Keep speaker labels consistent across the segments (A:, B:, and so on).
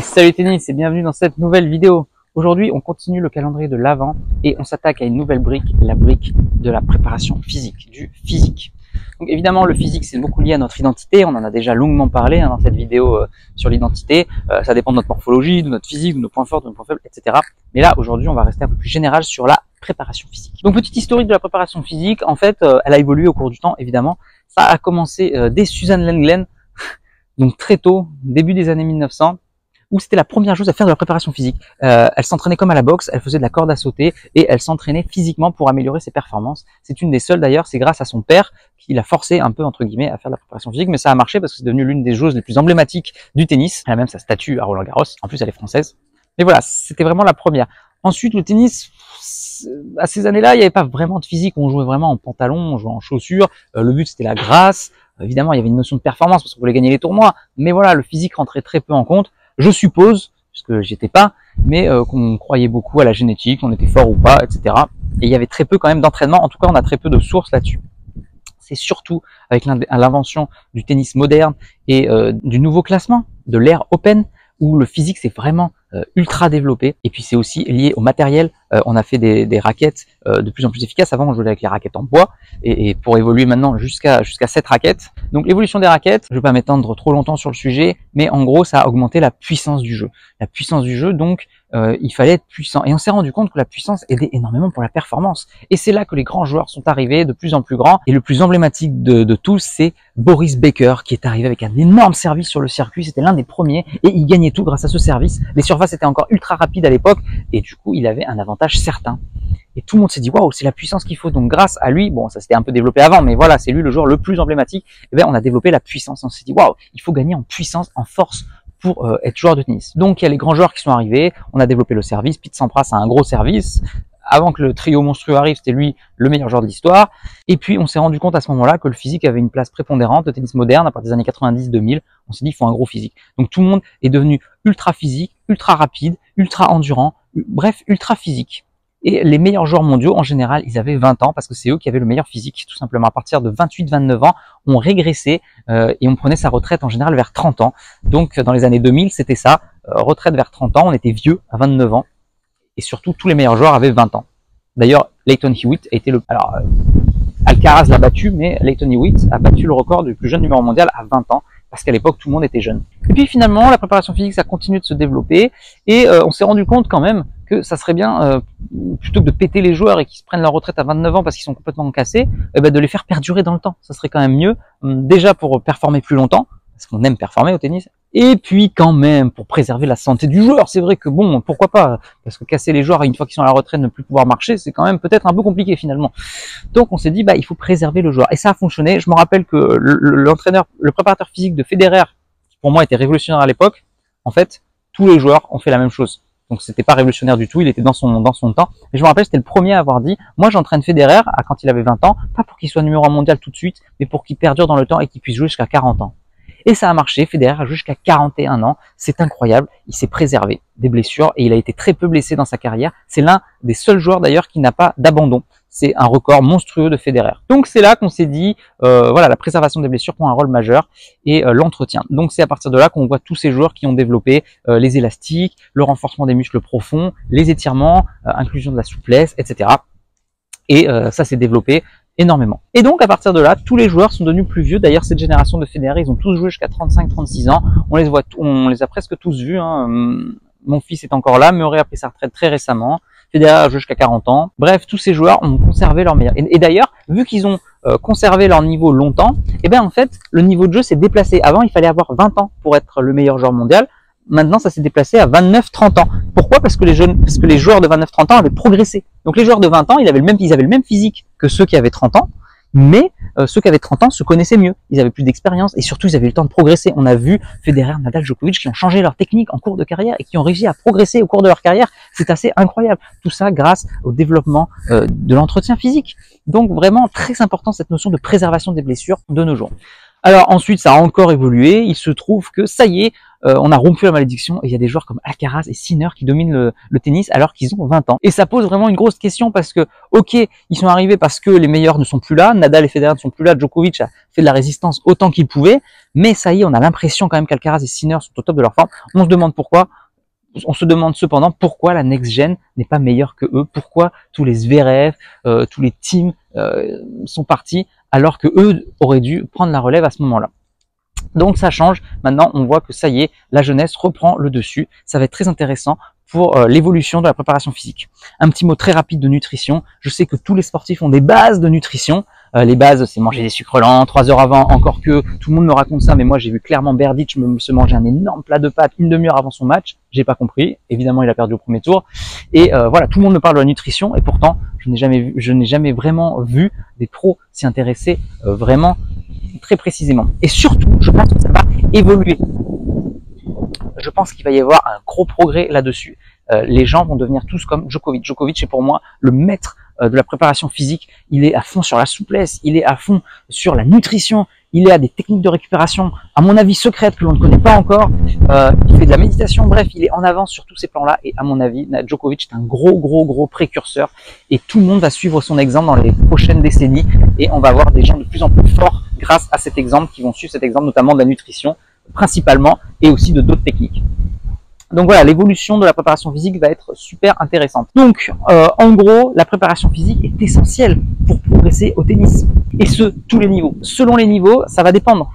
A: Et salut tennis et bienvenue dans cette nouvelle vidéo. Aujourd'hui, on continue le calendrier de l'Avent et on s'attaque à une nouvelle brique, la brique de la préparation physique, du physique. Donc évidemment, le physique, c'est beaucoup lié à notre identité. On en a déjà longuement parlé dans cette vidéo sur l'identité. Ça dépend de notre morphologie, de notre physique, de nos points forts, de nos points faibles, etc. Mais là, aujourd'hui, on va rester un peu plus général sur la préparation physique. Donc, petite historique de la préparation physique. En fait, elle a évolué au cours du temps, évidemment. Ça a commencé dès Suzanne Lenglen, donc très tôt, début des années 1900. Où c'était la première chose à faire de la préparation physique. Elle s'entraînait comme à la boxe, elle faisait de la corde à sauter et elle s'entraînait physiquement pour améliorer ses performances. C'est une des seules d'ailleurs, c'est grâce à son père qui l'a forcé un peu entre guillemets à faire de la préparation physique, mais ça a marché parce que c'est devenu l'une des choses les plus emblématiques du tennis. Elle a même sa statue à Roland-Garros, en plus elle est française. Mais voilà, c'était vraiment la première. Ensuite, le tennis, à ces années-là, il n'y avait pas vraiment de physique, on jouait vraiment en pantalon, on jouait en chaussures, le but c'était la grâce. Évidemment, il y avait une notion de performance parce qu'on voulait gagner les tournois, mais voilà, le physique rentrait très peu en compte. Je suppose, puisque j'y étais pas, mais qu'on croyait beaucoup à la génétique, on était fort ou pas, etc. Et il y avait très peu quand même d'entraînement, en tout cas on a très peu de sources là-dessus. C'est surtout avec l'invention du tennis moderne et du nouveau classement, de l'ère Open, où le physique s'est vraiment ultra développé. Et puis c'est aussi lié au matériel. On a fait des raquettes de plus en plus efficaces. Avant on jouait avec les raquettes en bois et pour évoluer maintenant jusqu'à 7 raquettes. Donc l'évolution des raquettes, je ne vais pas m'étendre trop longtemps sur le sujet, mais en gros ça a augmenté la puissance du jeu. La puissance du jeu, donc il fallait être puissant. Et on s'est rendu compte que la puissance aidait énormément pour la performance. Et c'est là que les grands joueurs sont arrivés de plus en plus grands. Et le plus emblématique de tous, c'est Boris Becker qui est arrivé avec un énorme service sur le circuit. C'était l'un des premiers et il gagnait tout grâce à ce service. Les surfaces étaient encore ultra rapides à l'époque et du coup il avait un avantage certain. Et tout le monde s'est dit waouh, c'est la puissance qu'il faut. Donc grâce à lui, bon ça s'était un peu développé avant, mais voilà, c'est lui le joueur le plus emblématique. Et bien on a développé la puissance. On s'est dit waouh, il faut gagner en puissance, en force pour être joueur de tennis. Donc il y a les grands joueurs qui sont arrivés. On a développé le service. Pete Sampras a un gros service. Avant que le trio monstrueux arrive, c'était lui le meilleur joueur de l'histoire. Et puis on s'est rendu compte à ce moment-là que le physique avait une place prépondérante. Le tennis moderne, à partir des années 90-2000, on s'est dit il faut un gros physique. Donc tout le monde est devenu ultra physique, ultra rapide, ultra endurant, bref, ultra physique. Et les meilleurs joueurs mondiaux, en général, ils avaient 20 ans parce que c'est eux qui avaient le meilleur physique, tout simplement. À partir de 28-29 ans, on régressait et on prenait sa retraite en général vers 30 ans. Donc dans les années 2000, c'était ça, retraite vers 30 ans, on était vieux à 29 ans. Et surtout, tous les meilleurs joueurs avaient 20 ans. D'ailleurs, Lleyton Hewitt a été le... Alors, Alcaraz l'a battu, mais Lleyton Hewitt a battu le record du plus jeune numéro mondial à 20 ans. Parce qu'à l'époque, tout le monde était jeune. Et puis finalement, la préparation physique, ça continue de se développer. Et on s'est rendu compte quand même que ça serait bien, plutôt que de péter les joueurs et qu'ils se prennent leur retraite à 29 ans parce qu'ils sont complètement cassés, de les faire perdurer dans le temps. Ça serait quand même mieux, déjà pour performer plus longtemps, parce qu'on aime performer au tennis, et puis quand même pour préserver la santé du joueur. C'est vrai que bon, pourquoi pas, parce que casser les joueurs une fois qu'ils sont à la retraite, ne plus pouvoir marcher, c'est quand même peut-être un peu compliqué finalement. Donc on s'est dit, il faut préserver le joueur. Et ça a fonctionné. Je me rappelle que l'entraîneur, le préparateur physique de Federer, qui pour moi était révolutionnaire à l'époque, en fait, tous les joueurs ont fait la même chose. Donc c'était pas révolutionnaire du tout, il était dans son temps. Mais je me rappelle, c'était le premier à avoir dit, moi j'entraîne Federer quand il avait 20 ans, pas pour qu'il soit numéro 1 mondial tout de suite, mais pour qu'il perdure dans le temps et qu'il puisse jouer jusqu'à 40 ans. Et ça a marché, Federer a joué jusqu'à 41 ans, c'est incroyable, il s'est préservé des blessures et il a été très peu blessé dans sa carrière. C'est l'un des seuls joueurs d'ailleurs qui n'a pas d'abandon. C'est un record monstrueux de Federer. Donc c'est là qu'on s'est dit, voilà, la préservation des blessures prend un rôle majeur et l'entretien. Donc c'est à partir de là qu'on voit tous ces joueurs qui ont développé les élastiques, le renforcement des muscles profonds, les étirements, inclusion de la souplesse, etc. Et ça s'est développé énormément. Et donc à partir de là, tous les joueurs sont devenus plus vieux. D'ailleurs cette génération de Federer, ils ont tous joué jusqu'à 35-36 ans. On les a presque tous vus. Mon fils est encore là, Murray a pris sa retraite très récemment. Federer a joué jusqu'à 40 ans. Bref, tous ces joueurs ont conservé leur meilleur. Et d'ailleurs, vu qu'ils ont conservé leur niveau longtemps, en fait, le niveau de jeu s'est déplacé. Avant, il fallait avoir 20 ans pour être le meilleur joueur mondial. Maintenant, ça s'est déplacé à 29-30 ans. Pourquoi? Parce que les joueurs de 29-30 ans avaient progressé. Donc les joueurs de 20 ans, ils avaient le même physique que ceux qui avaient 30 ans, mais ceux qui avaient 30 ans se connaissaient mieux. Ils avaient plus d'expérience et surtout, ils avaient eu le temps de progresser. On a vu Federer, Nadal, Djokovic qui ont changé leur technique en cours de carrière et qui ont réussi à progresser au cours de leur carrière. C'est assez incroyable. Tout ça grâce au développement de l'entretien physique. Donc vraiment très important cette notion de préservation des blessures de nos jours. Alors ensuite, ça a encore évolué. Il se trouve que ça y est, on a rompu la malédiction et il y a des joueurs comme Alcaraz et Sinner qui dominent le tennis alors qu'ils ont 20 ans. Et ça pose vraiment une grosse question parce que, ok, ils sont arrivés parce que les meilleurs ne sont plus là, Nadal et Federer ne sont plus là, Djokovic a fait de la résistance autant qu'il pouvait, mais ça y est, on a l'impression quand même qu'Alcaraz et Sinner sont au top de leur forme. On se demande pourquoi. On se demande cependant pourquoi la next gen n'est pas meilleure que eux, pourquoi tous les Zverev, tous les teams sont partis alors que eux auraient dû prendre la relève à ce moment-là. Donc ça change, maintenant on voit que ça y est, la jeunesse reprend le dessus, ça va être très intéressant pour l'évolution de la préparation physique. Un petit mot très rapide de nutrition, je sais que tous les sportifs ont des bases de nutrition, les bases c'est manger des sucres lents 3 heures avant, encore que tout le monde me raconte ça, mais moi j'ai vu clairement Berdych se manger un énorme plat de pâtes une demi-heure avant son match, j'ai pas compris, évidemment il a perdu au premier tour, et voilà, tout le monde me parle de la nutrition, et pourtant je n'ai jamais vraiment vu des pros s'y intéresser vraiment très précisément. Et surtout, je pense que ça va évoluer. Je pense qu'il va y avoir un gros progrès là-dessus. Les gens vont devenir tous comme Djokovic. Djokovic est pour moi le maître de la préparation physique. Il est à fond sur la souplesse, il est à fond sur la nutrition, il est à des techniques de récupération, à mon avis secrètes que l'on ne connaît pas encore. Il fait de la méditation, bref, il est en avance sur tous ces plans-là. Et à mon avis, Djokovic est un gros précurseur. Et tout le monde va suivre son exemple dans les prochaines décennies. Et on va avoir des gens de plus en plus forts grâce à cet exemple, qui vont suivre cet exemple, notamment de la nutrition, principalement, et aussi de d'autres techniques. Donc voilà, l'évolution de la préparation physique va être super intéressante. Donc, en gros, la préparation physique est essentielle pour progresser au tennis. Et tous les niveaux. Selon les niveaux, ça va dépendre.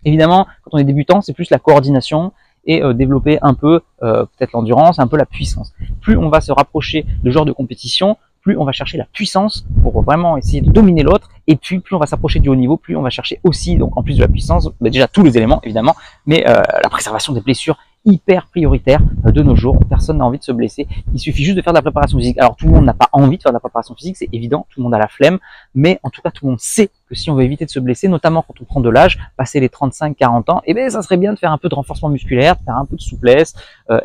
A: Évidemment, quand on est débutant, c'est plus la coordination et développer un peu peut-être l'endurance, un peu la puissance. Plus on va se rapprocher de genres de compétition, plus on va chercher la puissance pour vraiment essayer de dominer l'autre, et puis plus on va s'approcher du haut niveau, plus on va chercher aussi, donc en plus de la puissance, déjà tous les éléments évidemment, mais la préservation des blessures, hyper prioritaire de nos jours. Personne n'a envie de se blesser. Il suffit juste de faire de la préparation physique. Alors tout le monde n'a pas envie de faire de la préparation physique, c'est évident, tout le monde a la flemme, mais en tout cas tout le monde sait que si on veut éviter de se blesser, notamment quand on prend de l'âge, passer les 35-40 ans, eh bien ça serait bien de faire un peu de renforcement musculaire, de faire un peu de souplesse,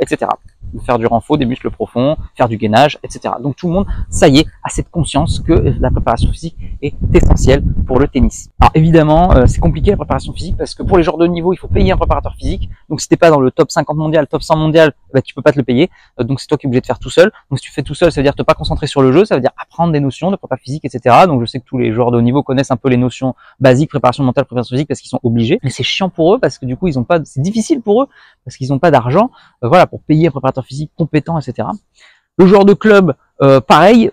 A: etc. De faire du renfort, des muscles profonds, faire du gainage, etc. Donc tout le monde, ça y est, a cette conscience que la préparation physique est essentielle pour le tennis. Alors évidemment, c'est compliqué la préparation physique parce que pour les joueurs de haut niveau, il faut payer un préparateur physique. Donc si t'es pas dans le top 50 mondial, top 100 mondial, bah, tu peux pas te le payer. Donc c'est toi qui es obligé de faire tout seul. Donc si tu fais tout seul, ça veut dire te pas concentrer sur le jeu, ça veut dire apprendre des notions de prépa physique, etc. Donc je sais que tous les joueurs de haut niveau connaissent un peu les notions basiques, préparation mentale, préparation physique, parce qu'ils sont obligés. Mais c'est chiant pour eux parce que du coup ils ont pas, c'est difficile pour eux parce qu'ils n'ont pas d'argent, voilà, pour payer un préparateur physique compétent, etc. Le joueur de club, pareil,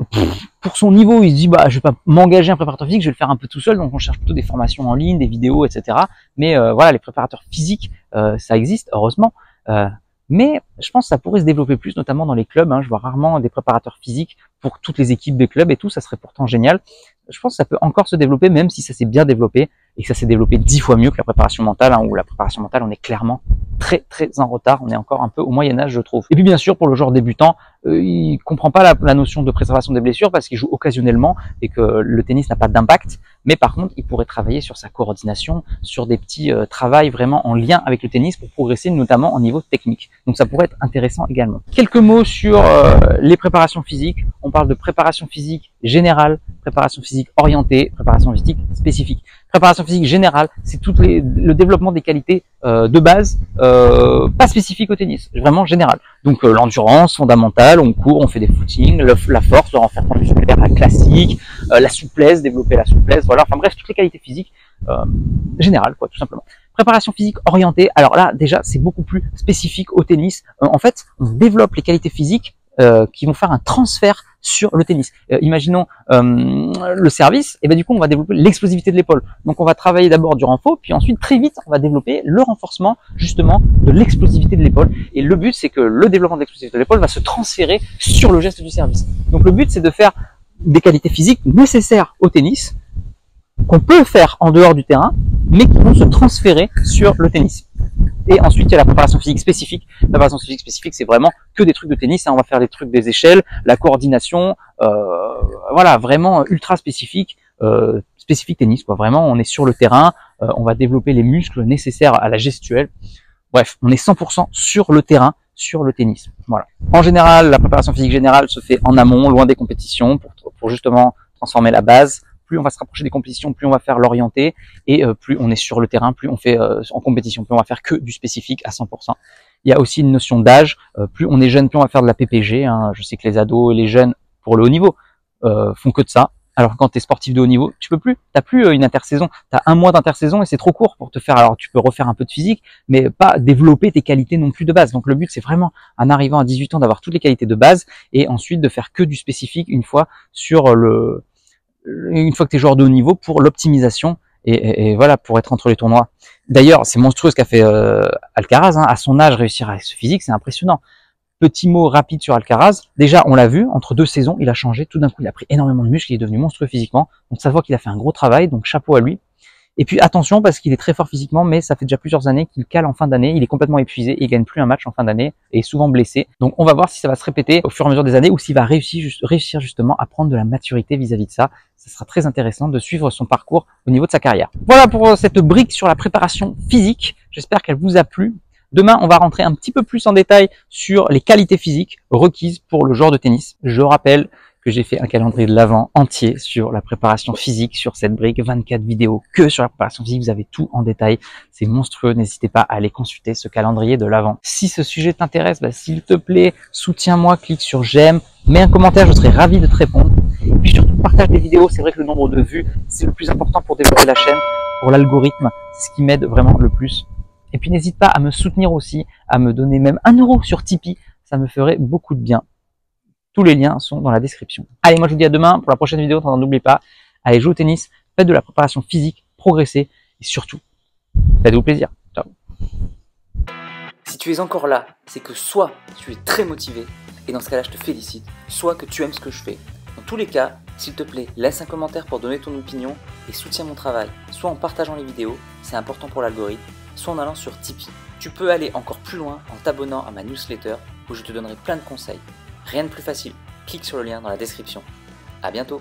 A: pour son niveau, il se dit bah je vais pas m'engager un préparateur physique, je vais le faire un peu tout seul, donc on cherche plutôt des formations en ligne, des vidéos, etc. Mais voilà, les préparateurs physiques, ça existe, heureusement. Mais je pense que ça pourrait se développer plus, notamment dans les clubs. Je vois rarement des préparateurs physiques pour toutes les équipes des clubs et tout, ça serait pourtant génial. Je pense que ça peut encore se développer, même si ça s'est bien développé et que ça s'est développé 10 fois mieux que la préparation mentale, où la préparation mentale, on est clairement très en retard, on est encore un peu au Moyen-Âge, je trouve. Et puis bien sûr, pour le joueur débutant, il comprend pas la notion de préservation des blessures parce qu'il joue occasionnellement et que le tennis n'a pas d'impact, mais par contre, il pourrait travailler sur sa coordination, sur des petits travails vraiment en lien avec le tennis pour progresser, notamment au niveau technique. Donc ça pourrait être intéressant également. Quelques mots sur les préparations physiques. On parle de préparation physique générale, préparation physique orientée, préparation physique spécifique. Préparation physique générale, c'est le développement des qualités de base, pas spécifiques au tennis, vraiment général. Donc l'endurance fondamentale, on court, on fait des footings, la force, le renforcement musculaire classique, la souplesse, développer la souplesse, voilà, enfin bref, toutes les qualités physiques générales, quoi, tout simplement. Préparation physique orientée, alors là déjà c'est beaucoup plus spécifique au tennis. En fait, on développe les qualités physiques qui vont faire un transfert sur le tennis. Imaginons le service, et ben du coup on va développer l'explosivité de l'épaule. Donc on va travailler d'abord du renfort, puis ensuite très vite on va développer le renforcement justement de l'explosivité de l'épaule. Et le but c'est que le développement de l'explosivité de l'épaule va se transférer sur le geste du service. Donc le but c'est de faire des qualités physiques nécessaires au tennis, qu'on peut faire en dehors du terrain, mais qui vont se transférer sur le tennis. Et ensuite, il y a la préparation physique spécifique. La préparation physique spécifique, c'est vraiment que des trucs de tennis. On va faire des trucs des échelles, la coordination, voilà, vraiment ultra spécifique, spécifique tennis, quoi. Vraiment, on est sur le terrain, on va développer les muscles nécessaires à la gestuelle. Bref, on est 100% sur le terrain, sur le tennis. Voilà. En général, la préparation physique générale se fait en amont, loin des compétitions, pour justement transformer la base. plus on va se rapprocher des compétitions, plus on va faire l'orienté, et plus on est sur le terrain, plus on fait en compétition, plus on va faire que du spécifique à 100%. Il y a aussi une notion d'âge, plus on est jeune, plus on va faire de la PPG, hein. Je sais que les ados et les jeunes pour le haut niveau font que de ça. Alors quand tu es sportif de haut niveau, tu peux plus, t'as plus une intersaison, tu as un mois d'intersaison et c'est trop court pour te faire, alors tu peux refaire un peu de physique, mais pas développer tes qualités non plus de base. Donc le but c'est vraiment, en arrivant à 18 ans, d'avoir toutes les qualités de base et ensuite de faire que du spécifique une fois que tu es joueur de haut niveau pour l'optimisation et voilà, pour être entre les tournois. D'ailleurs, c'est monstrueux ce qu'a fait Alcaraz, hein. À son âge, réussir avec ce physique, c'est impressionnant. Petit mot rapide sur Alcaraz. Déjà, on l'a vu, entre 2 saisons, il a changé. Tout d'un coup, il a pris énormément de muscles, il est devenu monstrueux physiquement. Donc ça se voit qu'il a fait un gros travail, donc chapeau à lui. Et puis attention, parce qu'il est très fort physiquement, mais ça fait déjà plusieurs années qu'il cale en fin d'année. Il est complètement épuisé, et il gagne plus un match en fin d'année et est souvent blessé. Donc on va voir si ça va se répéter au fur et à mesure des années ou s'il va réussir justement à prendre de la maturité vis-à-vis de ça. Ça sera très intéressant de suivre son parcours au niveau de sa carrière. Voilà pour cette brique sur la préparation physique. J'espère qu'elle vous a plu. Demain, on va rentrer un petit peu plus en détail sur les qualités physiques requises pour le joueur de tennis. Je rappelle que j'ai fait un calendrier de l'Avent entier sur la préparation physique sur cette brique, 24 vidéos que sur la préparation physique, vous avez tout en détail, c'est monstrueux, n'hésitez pas à aller consulter ce calendrier de l'Avent. Si ce sujet t'intéresse, s'il te plaît, soutiens-moi, clique sur j'aime, mets un commentaire, je serai ravi de te répondre. Et puis surtout, partage des vidéos, c'est vrai que le nombre de vues, c'est le plus important pour développer la chaîne, pour l'algorithme, c'est ce qui m'aide vraiment le plus. Et puis n'hésite pas à me soutenir aussi, à me donner même 1 € sur Tipeee, ça me ferait beaucoup de bien. Tous les liens sont dans la description. Allez, moi je vous dis à demain pour la prochaine vidéo, n'oubliez pas, allez jouer au tennis, faites de la préparation physique, progressez, et surtout, faites-vous plaisir. Ciao.
B: Si tu es encore là, c'est que soit tu es très motivé, et dans ce cas-là je te félicite, soit que tu aimes ce que je fais. Dans tous les cas, s'il te plaît, laisse un commentaire pour donner ton opinion et soutiens mon travail, soit en partageant les vidéos, c'est important pour l'algorithme, soit en allant sur Tipeee. Tu peux aller encore plus loin en t'abonnant à ma newsletter où je te donnerai plein de conseils. Rien de plus facile, clique sur le lien dans la description. À bientôt.